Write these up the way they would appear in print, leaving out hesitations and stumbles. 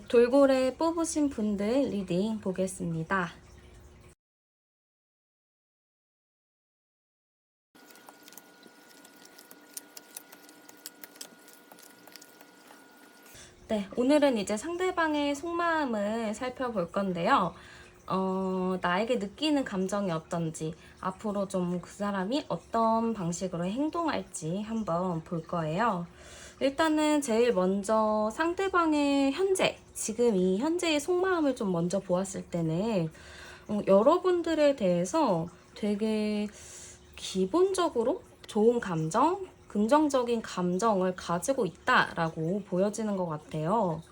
돌고래 뽑으신 분들 리딩 보겠습니다. 네, 오늘은 이제 상대방의 속마음을 살펴볼 건데요. 나에게 느끼는 감정이 어떤지, 앞으로 좀 그 사람이 어떤 방식으로 행동할지 한번 볼 거예요. 일단은 제일 먼저 상대방의 지금 이 현재의 속마음을 좀 먼저 보았을 때는 여러분들에 대해서 되게 기본적으로 좋은 감정, 긍정적인 감정을 가지고 있다라고 보여지는 것 같아요.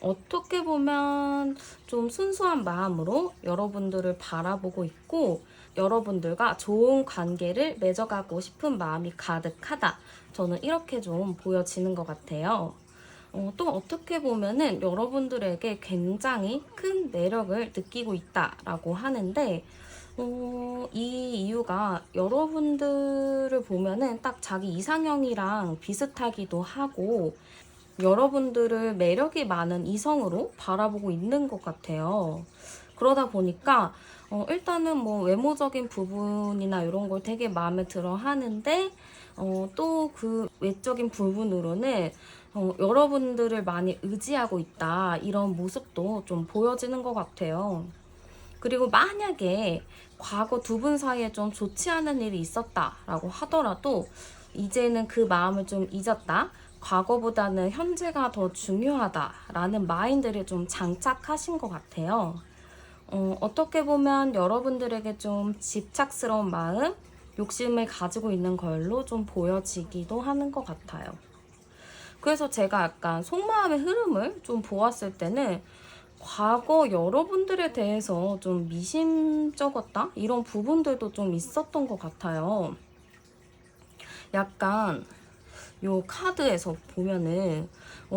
어떻게 보면 좀 순수한 마음으로 여러분들을 바라보고 있고, 여러분들과 좋은 관계를 맺어가고 싶은 마음이 가득하다. 저는 이렇게 좀 보여지는 것 같아요. 또 어떻게 보면은 여러분들에게 굉장히 큰 매력을 느끼고 있다라고 하는데, 이 이유가 여러분들을 보면은 딱 자기 이상형이랑 비슷하기도 하고, 여러분들을 매력이 많은 이성으로 바라보고 있는 것 같아요. 그러다 보니까 일단은 뭐 외모적인 부분이나 이런 걸 되게 마음에 들어 하는데, 또 그 외적인 부분으로는 여러분들을 많이 의지하고 있다, 이런 모습도 좀 보여지는 것 같아요. 그리고 만약에 과거 두 분 사이에 좀 좋지 않은 일이 있었다라고 하더라도 이제는 그 마음을 좀 잊었다, 과거보다는 현재가 더 중요하다라는 마인드를 좀 장착하신 것 같아요. 어떻게 보면 여러분들에게 좀 집착스러운 마음, 욕심을 가지고 있는 걸로 좀 보여지기도 하는 것 같아요. 그래서 제가 약간 속마음의 흐름을 좀 보았을 때는 과거 여러분들에 대해서 좀 미심쩍었다, 이런 부분들도 좀 있었던 것 같아요. 약간 요 카드에서 보면은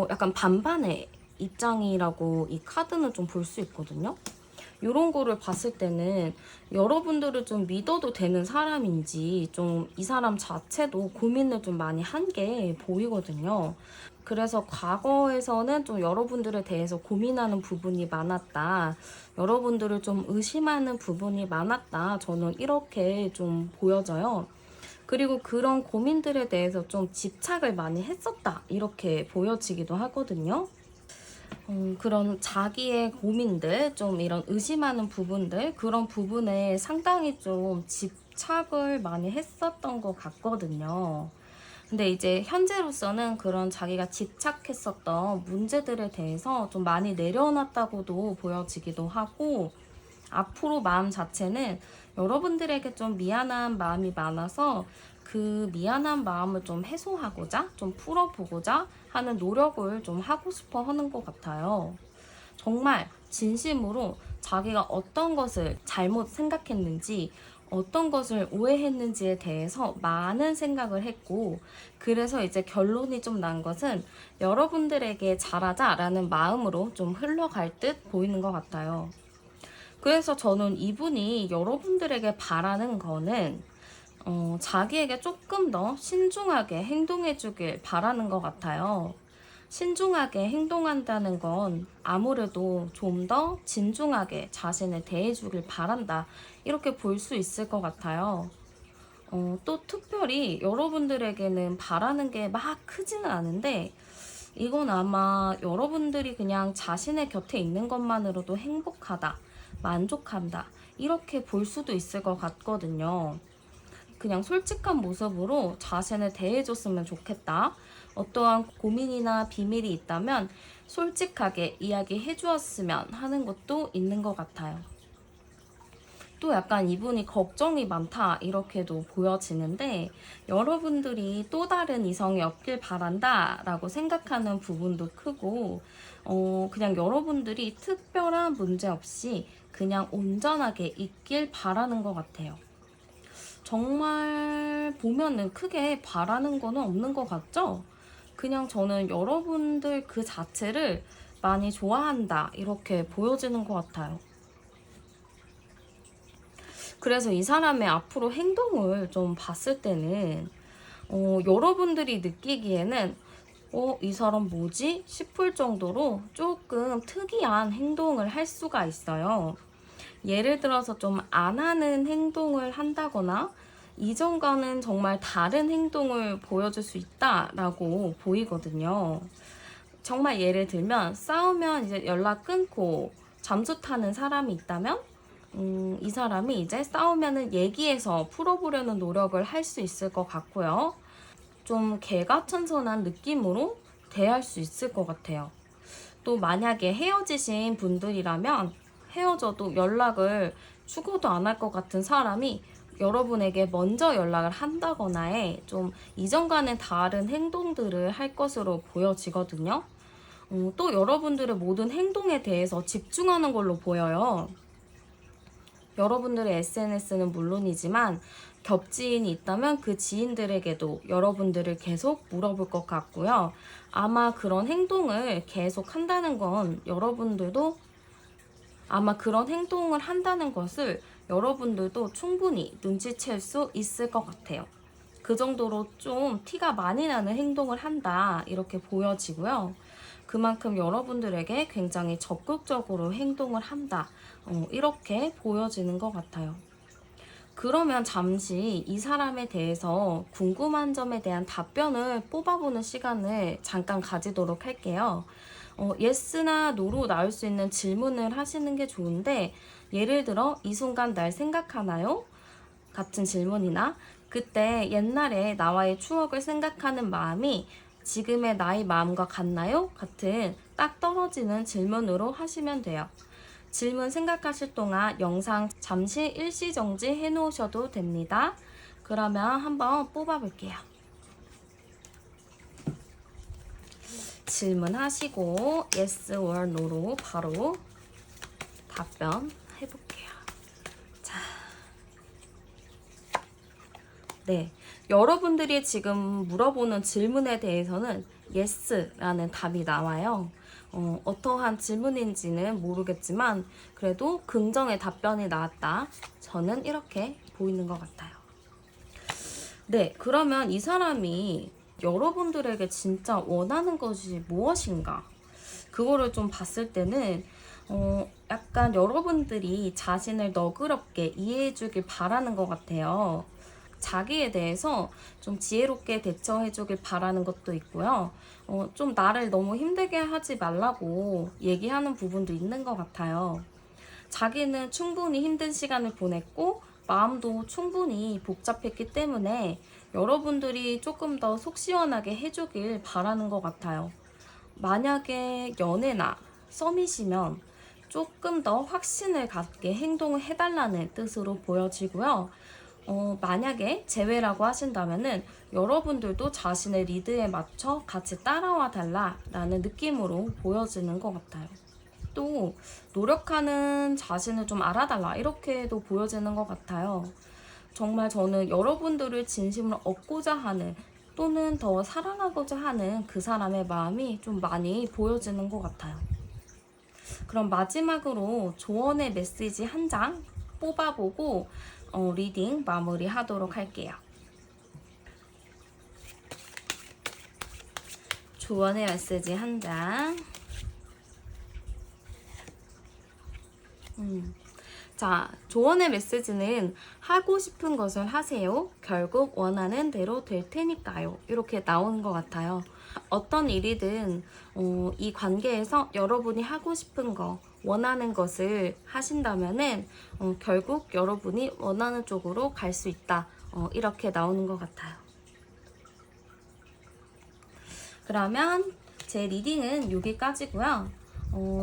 약간 반반의 입장이라고 이 카드는 좀 볼 수 있거든요. 요런 거를 봤을 때는 여러분들을 좀 믿어도 되는 사람인지, 좀 이 사람 자체도 고민을 좀 많이 한 게 보이거든요. 그래서 과거에서는 좀 여러분들에 대해서 고민하는 부분이 많았다, 여러분들을 좀 의심하는 부분이 많았다, 저는 이렇게 좀 보여져요. 그리고 그런 고민들에 대해서 좀 집착을 많이 했었다, 이렇게 보여지기도 하거든요. 그런 자기의 고민들, 좀 이런 의심하는 부분들, 그런 부분에 상당히 좀 집착을 많이 했었던 것 같거든요. 근데 이제 현재로서는 그런 자기가 집착했었던 문제들에 대해서 좀 많이 내려놨다고도 보여지기도 하고, 앞으로 마음 자체는 여러분들에게 좀 미안한 마음이 많아서 그 미안한 마음을 좀 해소하고자, 좀 풀어보고자 하는 노력을 좀 하고 싶어 하는 것 같아요. 정말 진심으로 자기가 어떤 것을 잘못 생각했는지, 어떤 것을 오해했는지에 대해서 많은 생각을 했고, 그래서 이제 결론이 좀 난 것은 여러분들에게 잘하자라는 마음으로 좀 흘러갈 듯 보이는 것 같아요. 그래서 저는 이분이 여러분들에게 바라는 거는 자기에게 조금 더 신중하게 행동해 주길 바라는 것 같아요. 신중하게 행동한다는 건 아무래도 좀 더 진중하게 자신을 대해 주길 바란다, 이렇게 볼 수 있을 것 같아요. 또 특별히 여러분들에게는 바라는 게 막 크지는 않은데, 이건 아마 여러분들이 그냥 자신의 곁에 있는 것만으로도 행복하다, 만족한다, 이렇게 볼 수도 있을 것 같거든요. 그냥 솔직한 모습으로 자신을 대해줬으면 좋겠다, 어떠한 고민이나 비밀이 있다면 솔직하게 이야기해 주었으면 하는 것도 있는 것 같아요. 또 약간 이분이 걱정이 많다, 이렇게도 보여지는데, 여러분들이 또 다른 이성이 없길 바란다 라고 생각하는 부분도 크고, 그냥 여러분들이 특별한 문제 없이 그냥 온전하게 있길 바라는 것 같아요. 정말 보면은 크게 바라는 거는 없는 것 같죠? 그냥 저는 여러분들 그 자체를 많이 좋아한다, 이렇게 보여지는 것 같아요. 그래서 이 사람의 앞으로 행동을 좀 봤을 때는 여러분들이 느끼기에는 이 사람 뭐지? 싶을 정도로 조금 특이한 행동을 할 수가 있어요. 예를 들어서 좀 안 하는 행동을 한다거나 이전과는 정말 다른 행동을 보여줄 수 있다라고 보이거든요. 정말 예를 들면 싸우면 이제 연락 끊고 잠수 타는 사람이 있다면 이 사람이 이제 싸우면은 얘기해서 풀어보려는 노력을 할 수 있을 것 같고요. 좀 개가천선한 느낌으로 대할 수 있을 것 같아요. 또 만약에 헤어지신 분들이라면 헤어져도 연락을 죽어도 안 할 것 같은 사람이 여러분에게 먼저 연락을 한다거나에 좀 이전과는 다른 행동들을 할 것으로 보여지거든요. 또 여러분들의 모든 행동에 대해서 집중하는 걸로 보여요. 여러분들의 SNS는 물론이지만 겹지인이 있다면 그 지인들에게도 여러분들을 계속 물어볼 것 같고요. 아마 그런 행동을 계속 한다는 건 아마 그런 행동을 한다는 것을 여러분들도 충분히 눈치챌 수 있을 것 같아요. 그 정도로 좀 티가 많이 나는 행동을 한다 이렇게 보여지고요. 그만큼 여러분들에게 굉장히 적극적으로 행동을 한다 이렇게 보여지는 것 같아요. 그러면 잠시 이 사람에 대해서 궁금한 점에 대한 답변을 뽑아보는 시간을 잠깐 가지도록 할게요. 예스나 노로 나올 수 있는 질문을 하시는 게 좋은데, 예를 들어 이 순간 날 생각하나요? 같은 질문이나 그때 옛날에 나와의 추억을 생각하는 마음이 지금의 나의 마음과 같나요? 같은 딱 떨어지는 질문으로 하시면 돼요. 질문 생각하실 동안 영상 잠시 일시정지 해 놓으셔도 됩니다. 그러면 한번 뽑아볼게요. 질문하시고 yes or no로 바로 답변 해볼게요. 자, 네, 여러분들이 지금 물어보는 질문에 대해서는 yes라는 답이 나와요. 어떠한 질문인지는 모르겠지만 그래도 긍정의 답변이 나왔다. 저는 이렇게 보이는 것 같아요. 네, 그러면 이 사람이 여러분들에게 진짜 원하는 것이 무엇인가? 그거를 좀 봤을 때는 약간 여러분들이 자신을 너그럽게 이해해 주길 바라는 것 같아요. 자기에 대해서 좀 지혜롭게 대처해 주길 바라는 것도 있고요. 좀 나를 너무 힘들게 하지 말라고 얘기하는 부분도 있는 것 같아요. 자기는 충분히 힘든 시간을 보냈고 마음도 충분히 복잡했기 때문에 여러분들이 조금 더 속 시원하게 해주길 바라는 것 같아요. 만약에 연애나 썸이시면 조금 더 확신을 갖게 행동을 해달라는 뜻으로 보여지고요. 만약에 재회라고 하신다면은 여러분들도 자신의 리드에 맞춰 같이 따라와 달라라는 느낌으로 보여지는 것 같아요. 또 노력하는 자신을 좀 알아달라 이렇게도 보여지는 것 같아요. 정말 저는 여러분들을 진심으로 얻고자 하는 또는 더 사랑하고자 하는 그 사람의 마음이 좀 많이 보여지는 것 같아요. 그럼 마지막으로 조언의 메시지 한 장 뽑아보고 리딩 마무리 하도록 할게요. 조언의 메시지 한 장. 자, 조언의 메시지는 하고 싶은 것을 하세요. 결국 원하는 대로 될 테니까요. 이렇게 나오는 것 같아요. 어떤 일이든 이 관계에서 여러분이 하고 싶은 거, 원하는 것을 하신다면은 결국 여러분이 원하는 쪽으로 갈 수 있다. 이렇게 나오는 것 같아요. 그러면 제 리딩은 여기까지고요.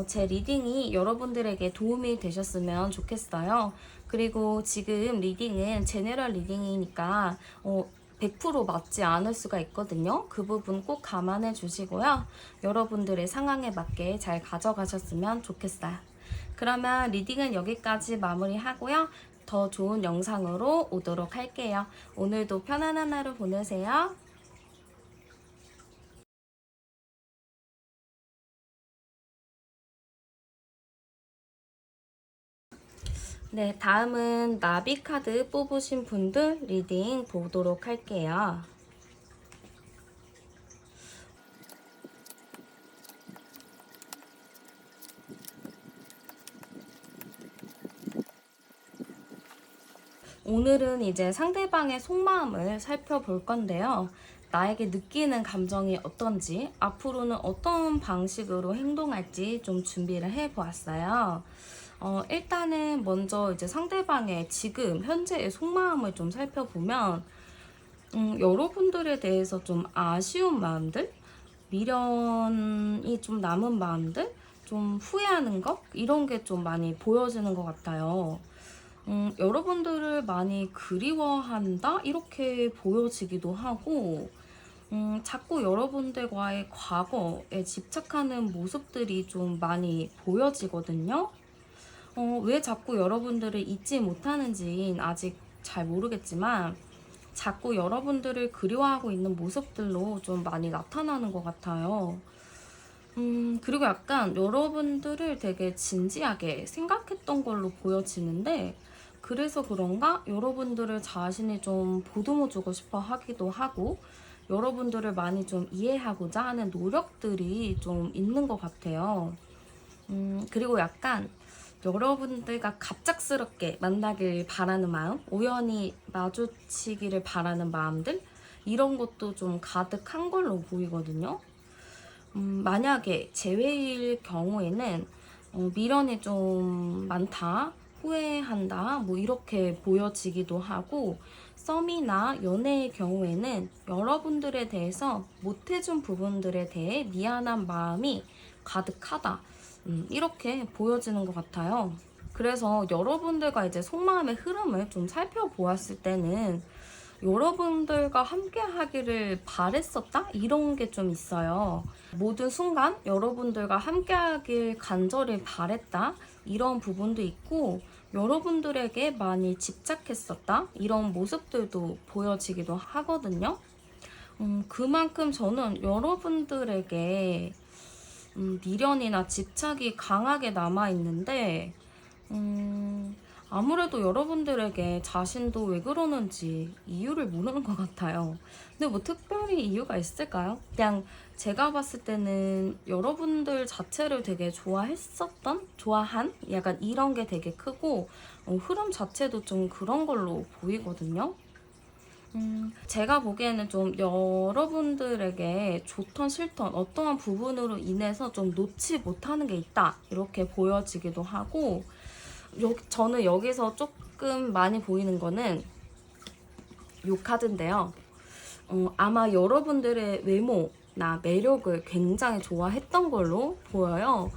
제 리딩이 여러분들에게 도움이 되셨으면 좋겠어요. 그리고 지금 리딩은 제너럴 리딩이니까 100% 맞지 않을 수가 있거든요. 그 부분 꼭 감안해 주시고요. 여러분들의 상황에 맞게 잘 가져가셨으면 좋겠어요. 그러면 리딩은 여기까지 마무리하고요. 더 좋은 영상으로 오도록 할게요. 오늘도 편안한 하루 보내세요. 네, 다음은 나비 카드 뽑으신 분들 리딩 보도록 할게요. 오늘은 이제 상대방의 속마음을 살펴볼 건데요. 나에게 느끼는 감정이 어떤지, 앞으로는 어떤 방식으로 행동할지 좀 준비를 해보았어요. 일단은 먼저 이제 상대방의 지금 현재의 속마음을 좀 살펴보면, 여러분들에 대해서 좀 아쉬운 마음들, 미련이 좀 남은 마음들, 좀 후회하는 것, 이런 게 좀 많이 보여지는 것 같아요. 여러분들을 많이 그리워한다? 이렇게 보여지기도 하고, 자꾸 여러분들과의 과거에 집착하는 모습들이 좀 많이 보여지거든요. 왜 자꾸 여러분들을 잊지 못하는지는 아직 잘 모르겠지만, 자꾸 여러분들을 그리워하고 있는 모습들로 좀 많이 나타나는 것 같아요. 그리고 약간 여러분들을 되게 진지하게 생각했던 걸로 보여지는데, 그래서 그런가 여러분들을 자신이 좀 보듬어주고 싶어 하기도 하고, 여러분들을 많이 좀 이해하고자 하는 노력들이 좀 있는 것 같아요. 그리고 약간 여러분들과 갑작스럽게 만나길 바라는 마음, 우연히 마주치기를 바라는 마음들, 이런 것도 좀 가득한 걸로 보이거든요. 만약에 제외일 경우에는 미련이 좀 많다, 후회한다, 뭐 이렇게 보여지기도 하고, 썸이나 연애의 경우에는 여러분들에 대해서 못해준 부분들에 대해 미안한 마음이 가득하다, 이렇게 보여지는 것 같아요. 그래서 여러분들과 이제 속마음의 흐름을 좀 살펴보았을 때는 여러분들과 함께 하기를 바랬었다? 이런 게 좀 있어요. 모든 순간 여러분들과 함께 하길 간절히 바랬다? 이런 부분도 있고, 여러분들에게 많이 집착했었다? 이런 모습들도 보여지기도 하거든요. 그만큼 저는 여러분들에게 미련이나 집착이 강하게 남아있는데, 아무래도 여러분들에게 자신도 왜 그러는지 이유를 모르는 것 같아요. 근데 뭐 특별히 이유가 있을까요? 그냥 제가 봤을 때는 여러분들 자체를 되게 좋아한? 약간 이런 게 되게 크고, 흐름 자체도 좀 그런 걸로 보이거든요. 제가 보기에는 좀 여러분들에게 좋던 싫던 어떠한 부분으로 인해서 좀 놓지 못하는 게 있다, 이렇게 보여지기도 하고, 저는 여기서 조금 많이 보이는 거는 요 카드인데요. 아마 여러분들의 외모나 매력을 굉장히 좋아했던 걸로 보여요.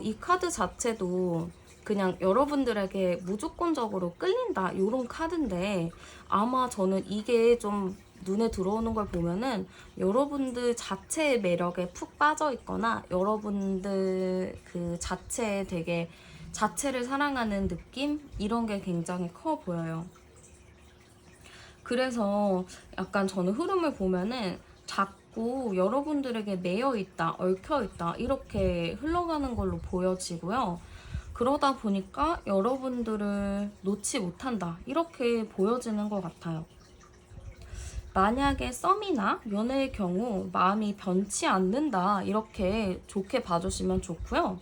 이 카드 자체도 그냥 여러분들에게 무조건적으로 끌린다, 이런 카드인데, 아마 저는 이게 좀 눈에 들어오는 걸 보면은 여러분들 자체의 매력에 푹 빠져 있거나, 여러분들 그 자체에 되게 자체를 사랑하는 느낌? 이런 게 굉장히 커 보여요. 그래서 약간 저는 흐름을 보면은 자꾸 여러분들에게 매여 있다, 얽혀 있다, 이렇게 흘러가는 걸로 보여지고요. 그러다 보니까 여러분들을 놓지 못한다, 이렇게 보여지는 것 같아요. 만약에 썸이나 연애의 경우 마음이 변치 않는다, 이렇게 좋게 봐주시면 좋고요.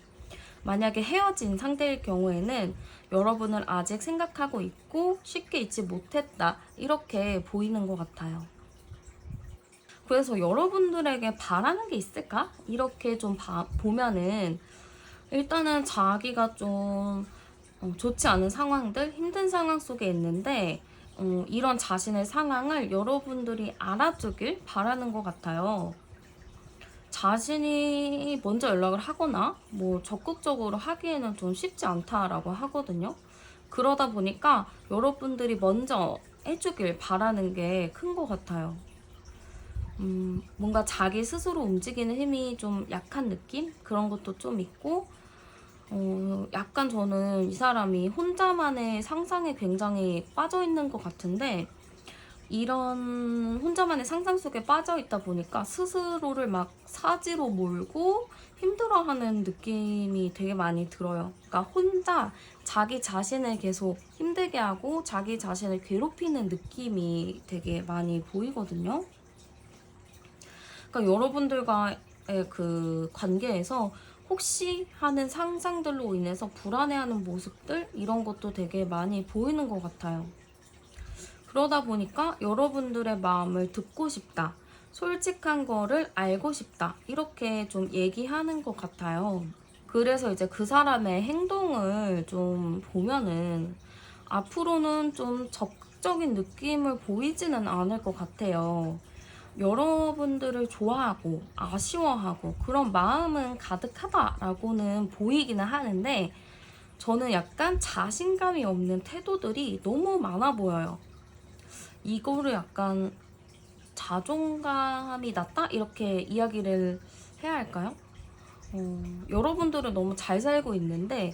만약에 헤어진 상대일 경우에는 여러분을 아직 생각하고 있고 쉽게 잊지 못했다, 이렇게 보이는 것 같아요. 그래서 여러분들에게 바라는 게 있을까? 이렇게 좀 보면은 일단은 자기가 좀 좋지 않은 상황들, 힘든 상황 속에 있는데, 이런 자신의 상황을 여러분들이 알아주길 바라는 것 같아요. 자신이 먼저 연락을 하거나 뭐 적극적으로 하기에는 좀 쉽지 않다라고 하거든요. 그러다 보니까 여러분들이 먼저 해주길 바라는 게 큰 것 같아요. 뭔가 자기 스스로 움직이는 힘이 좀 약한 느낌? 그런 것도 좀 있고, 약간 저는 이 사람이 혼자만의 상상에 굉장히 빠져 있는 것 같은데, 이런 혼자만의 상상 속에 빠져 있다 보니까 스스로를 막 사지로 몰고 힘들어하는 느낌이 되게 많이 들어요. 그러니까 혼자 자기 자신을 계속 힘들게 하고 자기 자신을 괴롭히는 느낌이 되게 많이 보이거든요. 그러니까 여러분들과의 그 관계에서 혹시 하는 상상들로 인해서 불안해하는 모습들, 이런 것도 되게 많이 보이는 것 같아요. 그러다 보니까 여러분들의 마음을 듣고 싶다, 솔직한 거를 알고 싶다, 이렇게 좀 얘기하는 것 같아요. 그래서 이제 그 사람의 행동을 좀 보면은 앞으로는 좀 적극적인 느낌을 보이지는 않을 것 같아요. 여러분들을 좋아하고 아쉬워하고 그런 마음은 가득하다라고는 보이기는 하는데, 저는 약간 자신감이 없는 태도들이 너무 많아 보여요. 이거를 약간 자존감이 낮다? 이렇게 이야기를 해야 할까요? 여러분들은 너무 잘 살고 있는데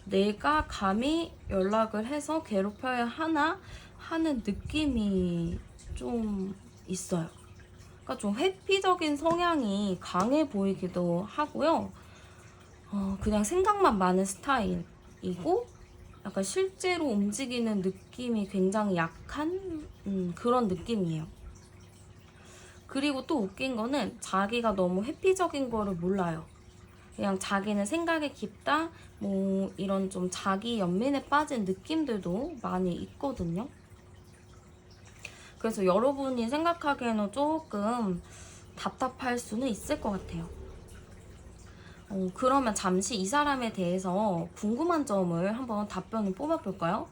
내가 감히 연락을 해서 괴롭혀야 하나 하는 느낌이 좀 있어요. 그러니까 좀 회피적인 성향이 강해 보이기도 하고요. 그냥 생각만 많은 스타일이고 약간 실제로 움직이는 느낌이 굉장히 약한 그런 느낌이에요. 그리고 또 웃긴 거는 자기가 너무 회피적인 거를 몰라요. 그냥 자기는 생각이 깊다, 뭐 이런 좀 자기 연민에 빠진 느낌들도 많이 있거든요. 그래서 여러분이 생각하기에는 조금 답답할 수는 있을 것 같아요. 그러면 잠시 이 사람에 대해서 궁금한 점을 한번 답변을 뽑아볼까요?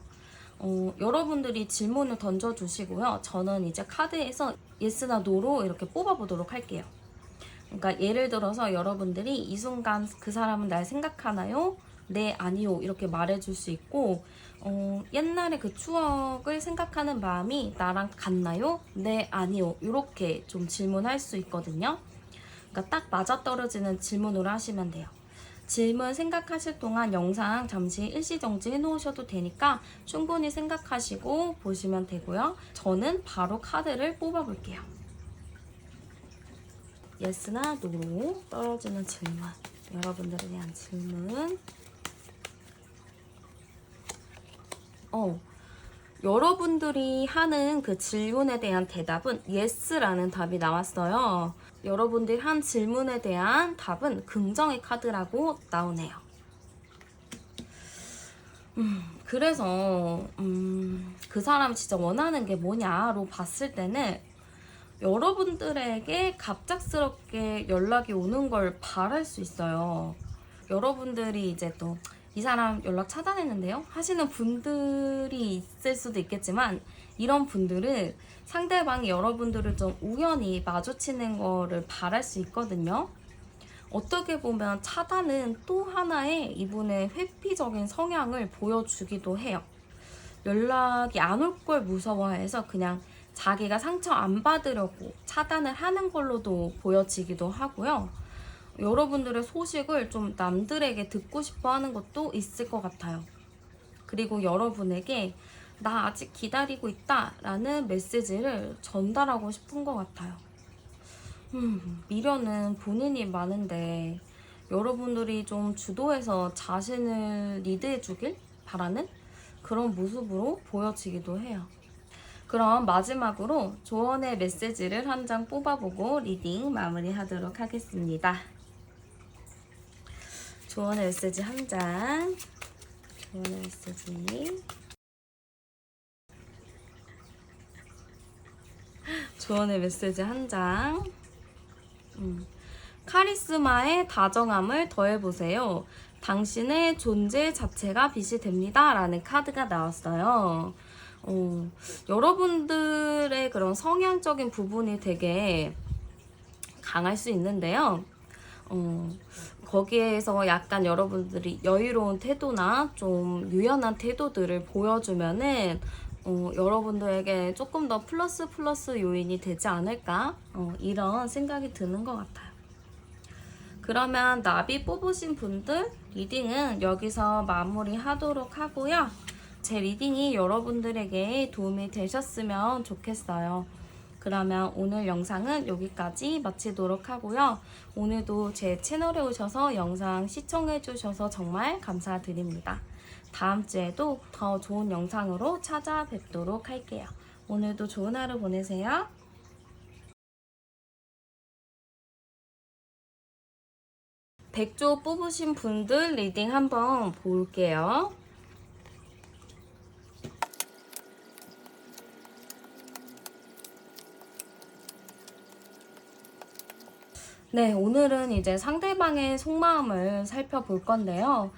여러분들이 질문을 던져주시고요. 저는 이제 카드에서 예스나 노로 이렇게 뽑아보도록 할게요. 그러니까 예를 들어서 여러분들이 이 순간 그 사람은 날 생각하나요? 네, 아니요. 이렇게 말해줄 수 있고, 옛날에 그 추억을 생각하는 마음이 나랑 같나요? 네, 아니요. 이렇게 좀 질문할 수 있거든요. 그러니까 딱 맞아떨어지는 질문으로 하시면 돼요. 질문 생각하실 동안 영상 잠시 일시정지 해놓으셔도 되니까 충분히 생각하시고 보시면 되고요. 저는 바로 카드를 뽑아볼게요. 예스나 노로 떨어지는 질문, 여러분들에 대한 질문. 여러분들이 하는 그 질문에 대한 대답은 예스라는 답이 나왔어요. 여러분들이 한 질문에 대한 답은 긍정의 카드라고 나오네요. 그래서 그 사람 진짜 원하는 게 뭐냐로 봤을 때는 여러분들에게 갑작스럽게 연락이 오는 걸 바랄 수 있어요. 여러분들이 이제 또 이 사람 연락 차단했는데요? 하시는 분들이 있을 수도 있겠지만, 이런 분들은 상대방이 여러분들을 좀 우연히 마주치는 거를 바랄 수 있거든요. 어떻게 보면 차단은 또 하나의 이분의 회피적인 성향을 보여주기도 해요. 연락이 안 올 걸 무서워해서 그냥 자기가 상처 안 받으려고 차단을 하는 걸로도 보여지기도 하고요. 여러분들의 소식을 좀 남들에게 듣고 싶어 하는 것도 있을 것 같아요. 그리고 여러분에게 나 아직 기다리고 있다 라는 메시지를 전달하고 싶은 것 같아요. 미련은 본인이 많은데 여러분들이 좀 주도해서 자신을 리드해 주길 바라는 그런 모습으로 보여지기도 해요. 그럼 마지막으로 조언의 메시지를 한 장 뽑아보고 리딩 마무리하도록 하겠습니다. 조언의 메시지 한 장. 조언의 메시지. 조언의 메시지 한 장. 카리스마의 다정함을 더해보세요. 당신의 존재 자체가 빛이 됩니다. 라는 카드가 나왔어요. 여러분들의 그런 성향적인 부분이 되게 강할 수 있는데요. 거기에서 약간 여러분들이 여유로운 태도나 좀 유연한 태도들을 보여주면은 여러분들에게 조금 더 플러스 요인이 되지 않을까, 이런 생각이 드는 것 같아요. 그러면 나비 뽑으신 분들 리딩은 여기서 마무리하도록 하고요. 제 리딩이 여러분들에게 도움이 되셨으면 좋겠어요. 그러면 오늘 영상은 여기까지 마치도록 하고요. 오늘도 제 채널에 오셔서 영상 시청해주셔서 정말 감사드립니다. 다음 주에도 더 좋은 영상으로 찾아뵙도록 할게요. 오늘도 좋은 하루 보내세요. 백조 뽑으신 분들 리딩 한번 볼게요. 네, 오늘은 이제 상대방의 속마음을 살펴볼 건데요.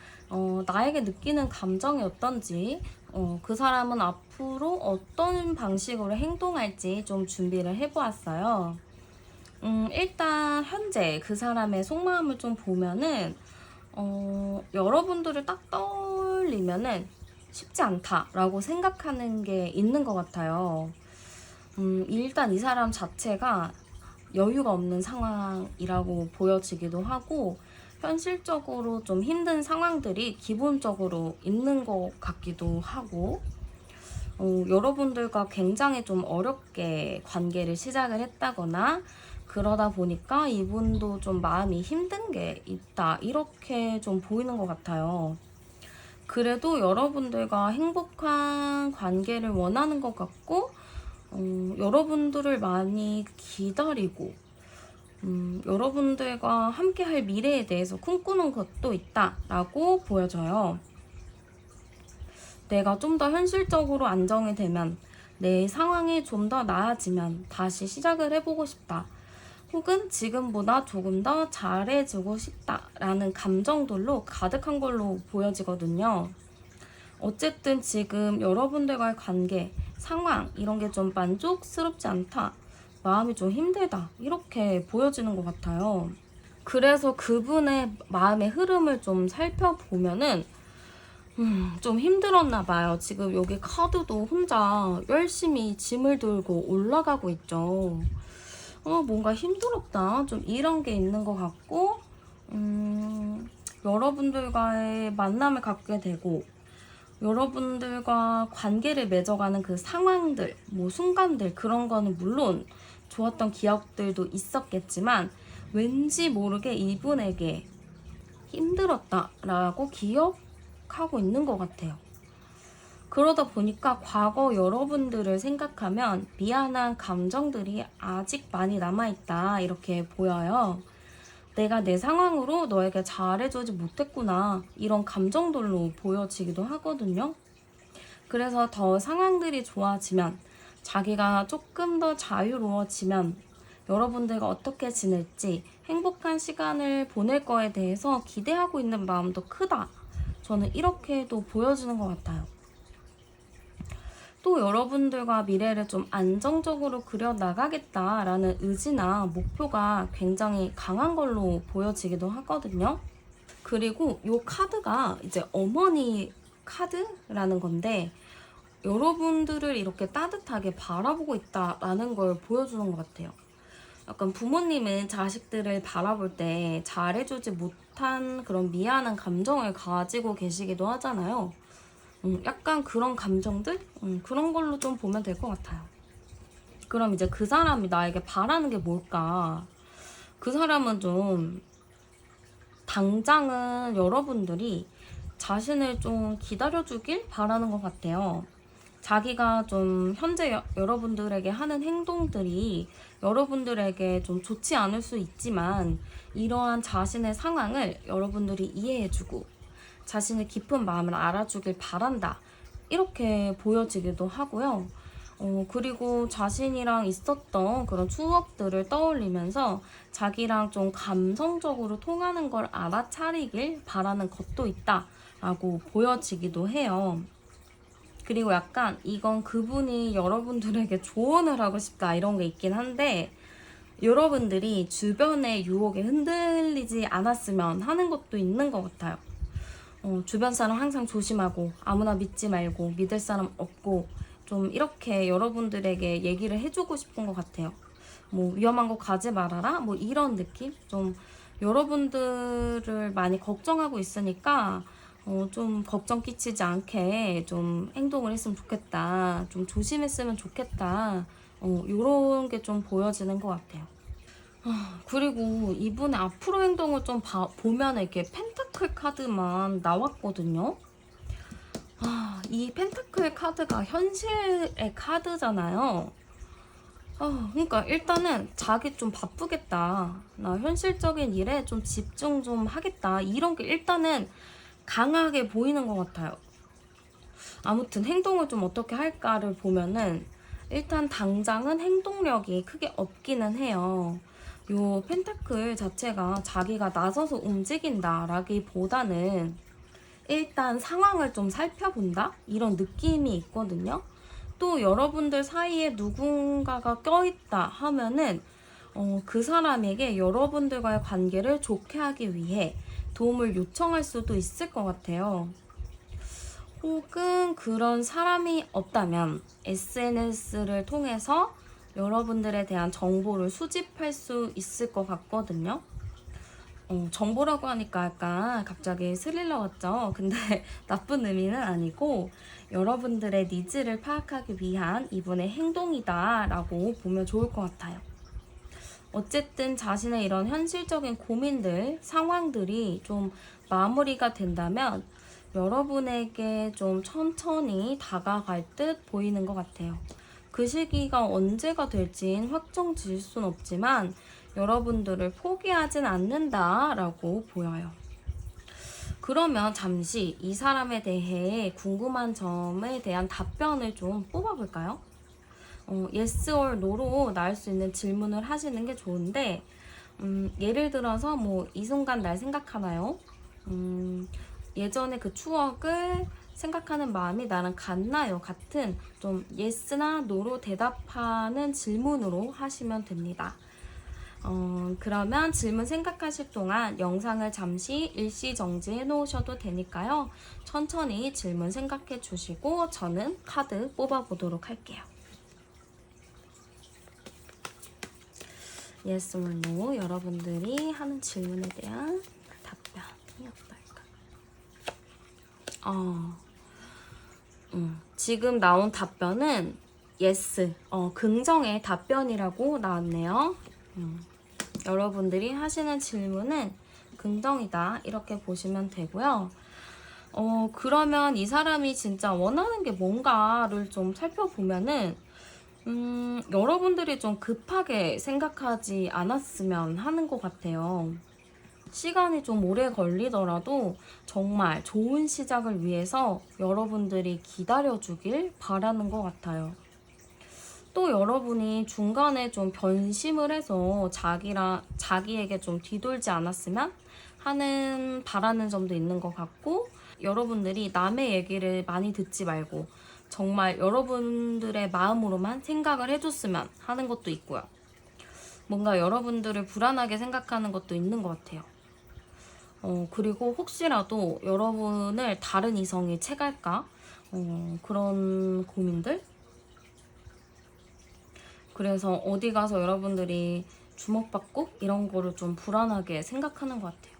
나에게 느끼는 감정이 어떤지, 그 사람은 앞으로 어떤 방식으로 행동할지 좀 준비를 해보았어요. 일단 현재 그 사람의 속마음을 좀 보면은, 여러분들을 딱 떠올리면은 쉽지 않다라고 생각하는 게 있는 것 같아요. 일단 이 사람 자체가 여유가 없는 상황이라고 보여지기도 하고, 현실적으로 좀 힘든 상황들이 기본적으로 있는 것 같기도 하고, 여러분들과 굉장히 좀 어렵게 관계를 시작을 했다거나, 그러다 보니까 이분도 좀 마음이 힘든 게 있다, 이렇게 좀 보이는 것 같아요. 그래도 여러분들과 행복한 관계를 원하는 것 같고, 여러분들을 많이 기다리고, 여러분들과 함께 할 미래에 대해서 꿈꾸는 것도 있다라고 보여져요. 내가 좀 더 현실적으로 안정이 되면, 내 상황이 좀 더 나아지면 다시 시작을 해보고 싶다. 혹은 지금보다 조금 더 잘해주고 싶다라는 감정들로 가득한 걸로 보여지거든요. 어쨌든 지금 여러분들과의 관계, 상황 이런 게 좀 만족스럽지 않다. 마음이 좀 힘들다. 이렇게 보여지는 것 같아요. 그래서 그분의 마음의 흐름을 좀 살펴보면은 좀 힘들었나 봐요. 지금 여기 카드도 혼자 열심히 짐을 들고 올라가고 있죠. 뭔가 힘들었다. 좀 이런 게 있는 것 같고, 여러분들과의 만남을 갖게 되고, 여러분들과 관계를 맺어가는 그 상황들, 뭐 순간들, 그런 거는 물론 좋았던 기억들도 있었겠지만, 왠지 모르게 이분에게 힘들었다라고 기억하고 있는 것 같아요. 그러다 보니까 과거 여러분들을 생각하면 미안한 감정들이 아직 많이 남아있다, 이렇게 보여요. 내가 내 상황으로 너에게 잘해주지 못했구나, 이런 감정들로 보여지기도 하거든요. 그래서 더 상황들이 좋아지면, 자기가 조금 더 자유로워지면 여러분들과 어떻게 지낼지, 행복한 시간을 보낼 거에 대해서 기대하고 있는 마음도 크다. 저는 이렇게도 보여지는 것 같아요. 또 여러분들과 미래를 좀 안정적으로 그려나가겠다라는 의지나 목표가 굉장히 강한 걸로 보여지기도 하거든요. 그리고 이 카드가 이제 어머니 카드라는 건데, 여러분들을 이렇게 따뜻하게 바라보고 있다라는 걸 보여주는 것 같아요. 약간 부모님은 자식들을 바라볼 때 잘해주지 못한 그런 미안한 감정을 가지고 계시기도 하잖아요. 약간 그런 감정들? 그런 걸로 좀 보면 될 것 같아요. 그럼 이제 그 사람이 나에게 바라는 게 뭘까? 그 사람은 좀 당장은 여러분들이 자신을 좀 기다려주길 바라는 것 같아요. 자기가 좀 현재 여러분들에게 하는 행동들이 여러분들에게 좀 좋지 않을 수 있지만, 이러한 자신의 상황을 여러분들이 이해해주고 자신의 깊은 마음을 알아주길 바란다, 이렇게 보여지기도 하고요. 그리고 자신이랑 있었던 그런 추억들을 떠올리면서 자기랑 좀 감성적으로 통하는 걸 알아차리길 바라는 것도 있다라고 보여지기도 해요. 그리고 약간 이건 그분이 여러분들에게 조언을 하고 싶다, 이런 게 있긴 한데, 여러분들이 주변의 유혹에 흔들리지 않았으면 하는 것도 있는 것 같아요. 주변 사람 항상 조심하고, 아무나 믿지 말고, 믿을 사람 없고, 좀 이렇게 여러분들에게 얘기를 해주고 싶은 것 같아요. 뭐 위험한 곳 가지 말아라, 뭐 이런 느낌? 좀 여러분들을 많이 걱정하고 있으니까 좀 걱정 끼치지 않게 좀 행동을 했으면 좋겠다, 좀 조심했으면 좋겠다, 요런 게 좀 보여지는 것 같아요. 그리고 이분의 앞으로 행동을 좀 보면 이렇게 펜타클 카드만 나왔거든요. 이 펜타클 카드가 현실의 카드잖아요. 그러니까 일단은 자기 좀 바쁘겠다, 나 현실적인 일에 좀 집중 좀 하겠다, 이런 게 일단은 강하게 보이는 것 같아요. 아무튼 행동을 좀 어떻게 할까를 보면은 일단 당장은 행동력이 크게 없기는 해요. 요 펜타클 자체가 자기가 나서서 움직인다라기보다는 일단 상황을 좀 살펴본다? 이런 느낌이 있거든요. 또 여러분들 사이에 누군가가 껴있다 하면은 그 사람에게 여러분들과의 관계를 좋게 하기 위해 도움을 요청할 수도 있을 것 같아요. 혹은 그런 사람이 없다면 SNS를 통해서 여러분들에 대한 정보를 수집할 수 있을 것 같거든요. 정보라고 하니까 약간 갑자기 스릴러 같죠? 근데 나쁜 의미는 아니고 여러분들의 니즈를 파악하기 위한 이분의 행동이다 라고 보면 좋을 것 같아요. 어쨌든 자신의 이런 현실적인 고민들, 상황들이 좀 마무리가 된다면 여러분에게 좀 천천히 다가갈 듯 보이는 것 같아요. 그 시기가 언제가 될진 확정 지을 순 없지만 여러분들을 포기하진 않는다라고 보여요. 그러면 잠시 이 사람에 대해 궁금한 점에 대한 답변을 좀 뽑아볼까요? yes or no로 나올 수 있는 질문을 하시는 게 좋은데, 예를 들어서 뭐 이 순간 날 생각하나요? 예전에 그 추억을 생각하는 마음이 나랑 같나요? 같은 좀 yes나 no로 대답하는 질문으로 하시면 됩니다. 그러면 질문 생각하실 동안 영상을 잠시 일시 정지해 놓으셔도 되니까요. 천천히 질문 생각해 주시고 저는 카드 뽑아 보도록 할게요. yes or no 여러분들이 하는 질문에 대한 답변이 어떨까? 지금 나온 답변은 yes, 긍정의 답변이라고 나왔네요. 여러분들이 하시는 질문은 긍정이다 이렇게 보시면 되고요. 그러면 이 사람이 진짜 원하는 게 뭔가를 좀 살펴보면은 여러분들이 좀 급하게 생각하지 않았으면 하는 것 같아요. 시간이 좀 오래 걸리더라도 정말 좋은 시작을 위해서 여러분들이 기다려주길 바라는 것 같아요. 또 여러분이 중간에 좀 변심을 해서 자기에게 좀 뒤돌지 않았으면 하는 바라는 점도 있는 것 같고, 여러분들이 남의 얘기를 많이 듣지 말고 정말 여러분들의 마음으로만 생각을 해줬으면 하는 것도 있고요. 뭔가 여러분들을 불안하게 생각하는 것도 있는 것 같아요. 그리고 혹시라도 여러분을 다른 이성이 채갈까? 그런 고민들? 그래서 어디 가서 여러분들이 주목받고 이런 거를 좀 불안하게 생각하는 것 같아요.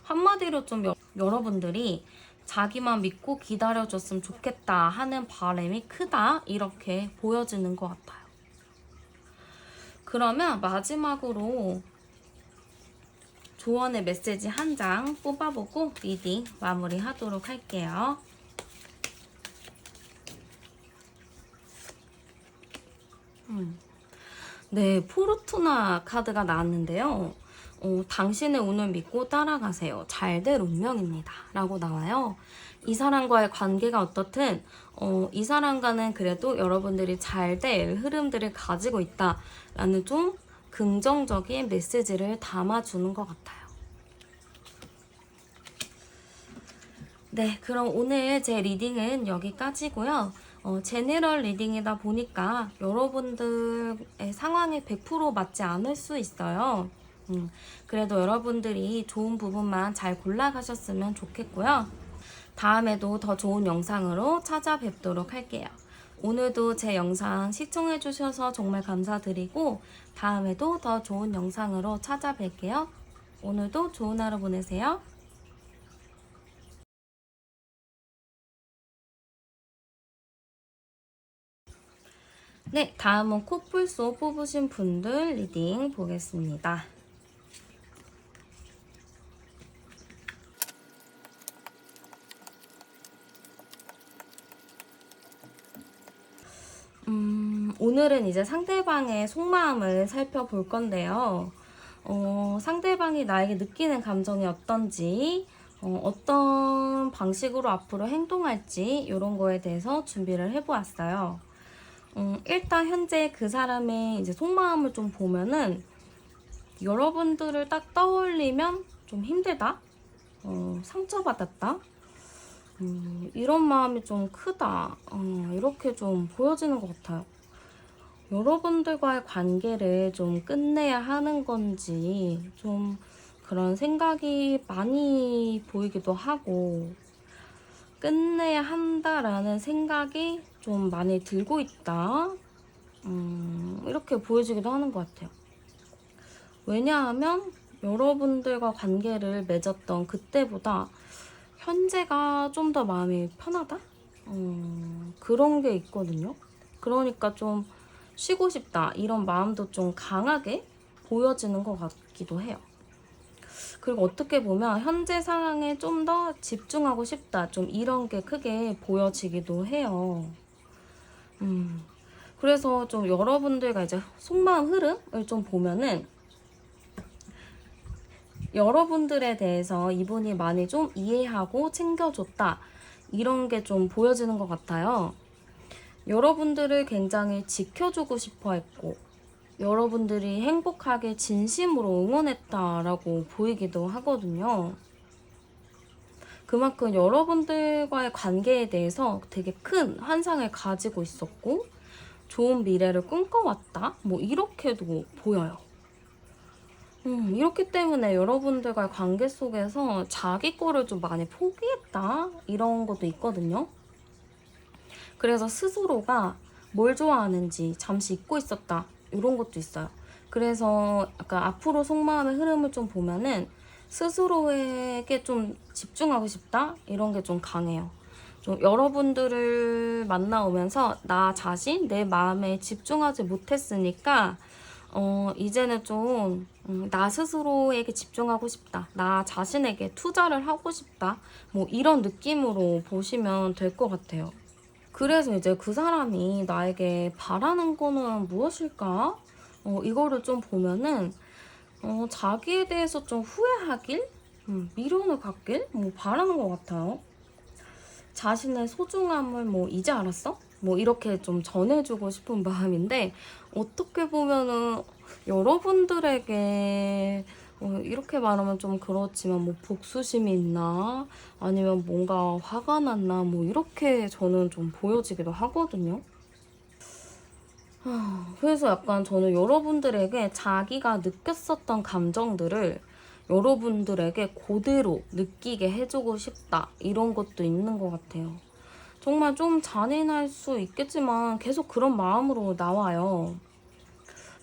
한마디로 좀 여러분들이 자기만 믿고 기다려줬으면 좋겠다 하는 바람이 크다 이렇게 보여지는 것 같아요. 그러면 마지막으로 조언의 메시지 한 장 뽑아보고 리딩 마무리하도록 할게요. 네, 포르투나 카드가 나왔는데요. 당신의 운을 믿고 따라가세요. 잘 될 운명입니다. 라고 나와요. 이 사람과의 관계가 어떻든 이 사람과는 그래도 여러분들이 잘 될 흐름들을 가지고 있다라는 좀 긍정적인 메시지를 담아주는 것 같아요. 네, 그럼 오늘 제 리딩은 여기까지고요. 제네럴 리딩이다 보니까 여러분들의 상황에 100% 맞지 않을 수 있어요. 그래도 여러분들이 좋은 부분만 잘 골라가셨으면 좋겠고요. 다음에도 더 좋은 영상으로 찾아뵙도록 할게요. 오늘도 제 영상 시청해주셔서 정말 감사드리고 다음에도 더 좋은 영상으로 찾아뵐게요. 오늘도 좋은 하루 보내세요. 네, 다음은 코뿔소 뽑으신 분들 리딩 보겠습니다. 오늘은 이제 상대방의 속마음을 살펴볼 건데요. 상대방이 나에게 느끼는 감정이 어떤지, 어떤 방식으로 앞으로 행동할지 이런 거에 대해서 준비를 해보았어요. 일단 현재 그 사람의 이제 속마음을 좀 보면은 여러분들을 딱 떠올리면 좀 힘들다? 상처받았다? 이런 마음이 좀 크다. 이렇게 좀 보여지는 것 같아요. 여러분들과의 관계를 좀 끝내야 하는 건지 좀 그런 생각이 많이 보이기도 하고 끝내야 한다라는 생각이 좀 많이 들고 있다. 이렇게 보여지기도 하는 것 같아요. 왜냐하면 여러분들과 관계를 맺었던 그때보다 현재가 좀 더 마음이 편하다? 그런 게 있거든요. 그러니까 좀 쉬고 싶다 이런 마음도 좀 강하게 보여지는 것 같기도 해요. 그리고 어떻게 보면 현재 상황에 좀 더 집중하고 싶다 좀 이런 게 크게 보여지기도 해요. 그래서 좀 여러분들과 이제 속마음 흐름을 좀 보면은 여러분들에 대해서 이분이 많이 좀 이해하고 챙겨줬다 이런 게 좀 보여지는 것 같아요. 여러분들을 굉장히 지켜주고 싶어 했고 여러분들이 행복하게 진심으로 응원했다라고 보이기도 하거든요. 그만큼 여러분들과의 관계에 대해서 되게 큰 환상을 가지고 있었고 좋은 미래를 꿈꿔왔다 뭐 이렇게도 보여요. 이렇기 때문에 여러분들과의 관계 속에서 자기 거를 좀 많이 포기했다 이런 것도 있거든요. 그래서 스스로가 뭘 좋아하는지 잠시 잊고 있었다 이런 것도 있어요. 그래서 약간 앞으로 속마음의 흐름을 좀 보면은 스스로에게 좀 집중하고 싶다 이런 게 좀 강해요. 좀 여러분들을 만나오면서 나 자신, 내 마음에 집중하지 못했으니까 이제는 좀 나 스스로에게 집중하고 싶다. 나 자신에게 투자를 하고 싶다. 뭐 이런 느낌으로 보시면 될 것 같아요. 그래서 이제 그 사람이 나에게 바라는 거는 무엇일까? 이거를 좀 보면은 자기에 대해서 좀 후회하길? 미련을 갖길? 뭐 바라는 것 같아요. 자신의 소중함을 뭐 이제 알았어? 뭐 이렇게 좀 전해주고 싶은 마음인데 어떻게 보면은 여러분들에게 이렇게 말하면 좀 그렇지만 뭐 복수심이 있나 아니면 뭔가 화가 났나 뭐 이렇게 저는 좀 보여지기도 하거든요. 그래서 약간 저는 여러분들에게 자기가 느꼈었던 감정들을 여러분들에게 그대로 느끼게 해주고 싶다 이런 것도 있는 것 같아요. 정말 좀 잔인할 수 있겠지만 계속 그런 마음으로 나와요.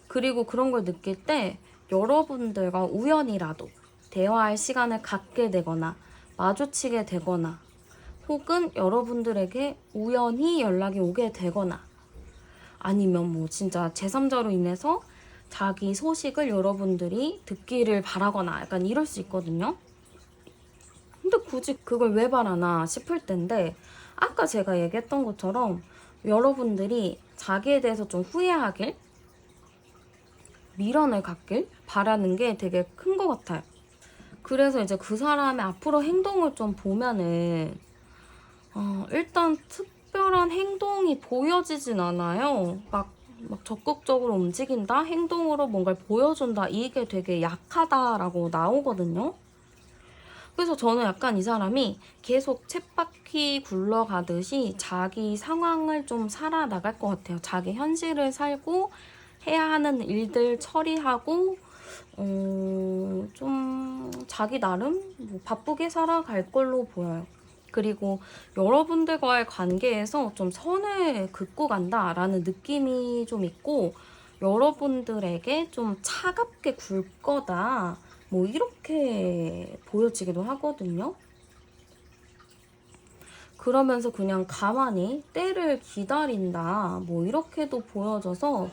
그리고 그런 걸 느낄 때 여러분들과 우연이라도 대화할 시간을 갖게 되거나 마주치게 되거나 혹은 여러분들에게 우연히 연락이 오게 되거나 아니면 뭐 진짜 제3자로 인해서 자기 소식을 여러분들이 듣기를 바라거나 약간 이럴 수 있거든요. 근데 굳이 그걸 왜 바라나 싶을 텐데 아까 제가 얘기했던 것처럼 여러분들이 자기에 대해서 좀 후회하길 미련을 갖길 바라는 게 되게 큰 것 같아요. 그래서 이제 그 사람의 앞으로 행동을 좀 보면은 일단 특별한 행동이 보여지진 않아요. 막 적극적으로 움직인다? 행동으로 뭔가를 보여준다? 이게 되게 약하다라고 나오거든요. 그래서 저는 약간 이 사람이 계속 쳇바퀴 굴러가듯이 자기 상황을 좀 살아나갈 것 같아요. 자기 현실을 살고 해야 하는 일들 처리하고 좀 자기 나름 뭐 바쁘게 살아갈 걸로 보여요. 그리고 여러분들과의 관계에서 좀 선을 긋고 간다라는 느낌이 좀 있고 여러분들에게 좀 차갑게 굴 거다 뭐 이렇게 보여지기도 하거든요. 그러면서 그냥 가만히 때를 기다린다 뭐 이렇게도 보여져서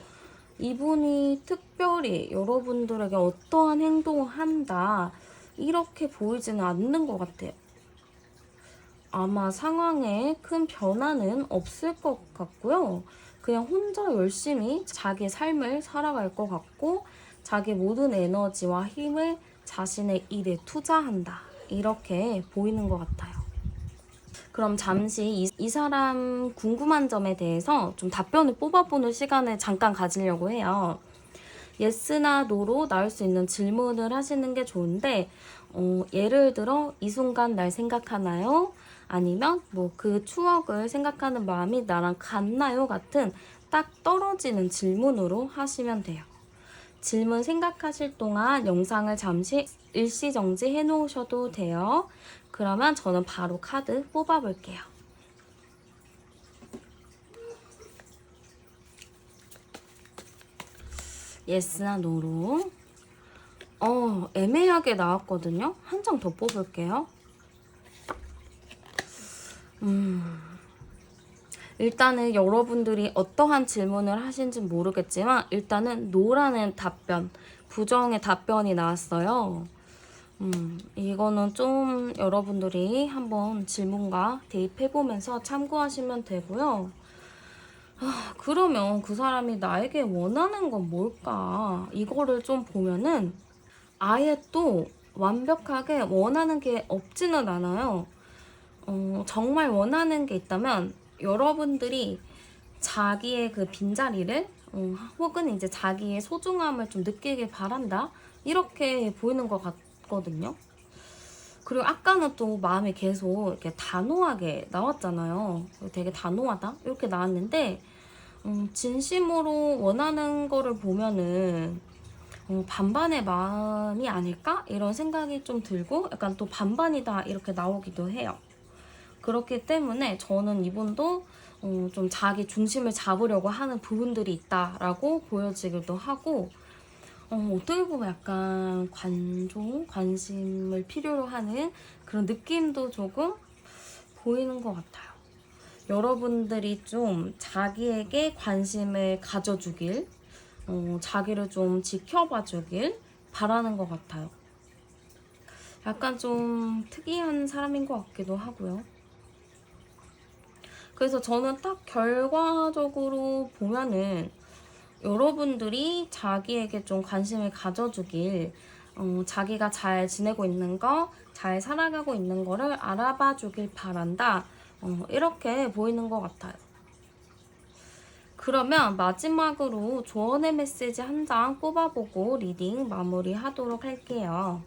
이분이 특별히 여러분들에게 어떠한 행동을 한다 이렇게 보이지는 않는 것 같아요. 아마 상황에 큰 변화는 없을 것 같고요. 그냥 혼자 열심히 자기 삶을 살아갈 것 같고 자기 모든 에너지와 힘을 자신의 일에 투자한다. 이렇게 보이는 것 같아요. 그럼 잠시 이 사람 궁금한 점에 대해서 좀 답변을 뽑아보는 시간을 잠깐 가지려고 해요. 예스나 노로 나올 수 있는 질문을 하시는 게 좋은데, 예를 들어 이 순간 날 생각하나요? 아니면 뭐 그 추억을 생각하는 마음이 나랑 같나요? 같은 딱 떨어지는 질문으로 하시면 돼요. 질문 생각하실 동안 영상을 잠시 일시정지 해 놓으셔도 돼요. 그러면 저는 바로 카드 뽑아볼게요. 예스나 노로. 애매하게 나왔거든요. 한 장 더 뽑을게요. 일단은 여러분들이 어떠한 질문을 하신지 모르겠지만 일단은 노라는 답변, 부정의 답변이 나왔어요. 이거는 좀 여러분들이 한번 질문과 대입해보면서 참고하시면 되고요. 그러면 그 사람이 나에게 원하는 건 뭘까? 이거를 좀 보면은 아예 또 완벽하게 원하는 게 없지는 않아요. 정말 원하는 게 있다면 여러분들이 자기의 그 빈자리를 혹은 이제 자기의 소중함을 좀 느끼길 바란다. 이렇게 보이는 것 같거든요. 그리고 아까는 또 마음이 계속 이렇게 단호하게 나왔잖아요. 되게 단호하다 이렇게 나왔는데 진심으로 원하는 거를 보면은 반반의 마음이 아닐까? 이런 생각이 좀 들고 약간 또 반반이다 이렇게 나오기도 해요. 그렇기 때문에 저는 이분도 좀 자기 중심을 잡으려고 하는 부분들이 있다라고 보여지기도 하고 어떻게 보면 약간 관심을 필요로 하는 그런 느낌도 조금 보이는 것 같아요. 여러분들이 좀 자기에게 관심을 가져주길, 자기를 좀 지켜봐 주길 바라는 것 같아요. 약간 좀 특이한 사람인 것 같기도 하고요. 그래서 저는 딱 결과적으로 보면은 여러분들이 자기에게 좀 관심을 가져주길, 자기가 잘 지내고 있는 거, 잘 살아가고 있는 거를 알아봐 주길 바란다. 이렇게 보이는 것 같아요. 그러면 마지막으로 조언의 메시지 한 장 뽑아보고 리딩 마무리하도록 할게요.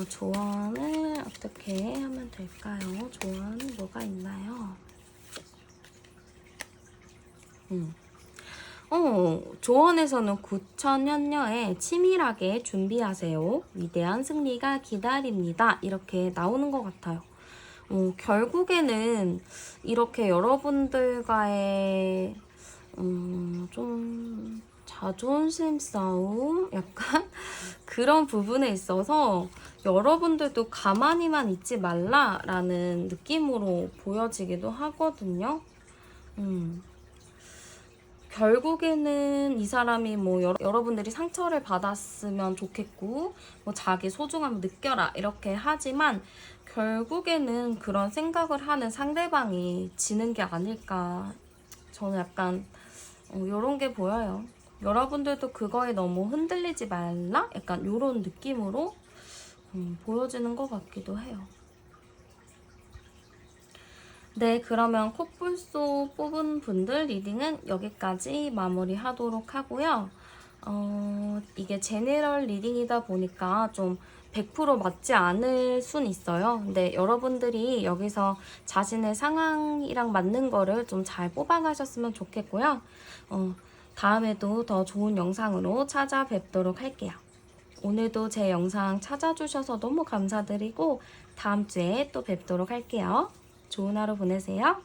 조언을 어떻게 하면 될까요? 조언 뭐가 있나요? 조언에서는 9천년녀에 치밀하게 준비하세요. 위대한 승리가 기다립니다. 이렇게 나오는 것 같아요. 결국에는 이렇게 여러분들과의 좀 자존심 싸움? 약간 그런 부분에 있어서 여러분들도 가만히만 있지 말라라는 느낌으로 보여지기도 하거든요. 결국에는 이 사람이 뭐 여러분들이 상처를 받았으면 좋겠고 뭐 자기 소중함을 느껴라 이렇게 하지만 결국에는 그런 생각을 하는 상대방이 지는 게 아닐까. 저는 약간 요런 게 보여요. 여러분들도 그거에 너무 흔들리지 말라? 약간 요런 느낌으로 보여지는 것 같기도 해요. 네, 그러면 코뿔소 뽑은 분들 리딩은 여기까지 마무리하도록 하고요. 이게 제네럴 리딩이다 보니까 좀 100% 맞지 않을 순 있어요. 근데 여러분들이 여기서 자신의 상황이랑 맞는 거를 좀 잘 뽑아가셨으면 좋겠고요. 다음에도 더 좋은 영상으로 찾아뵙도록 할게요. 오늘도 제 영상 찾아주셔서 너무 감사드리고 다음 주에 또 뵙도록 할게요. 좋은 하루 보내세요.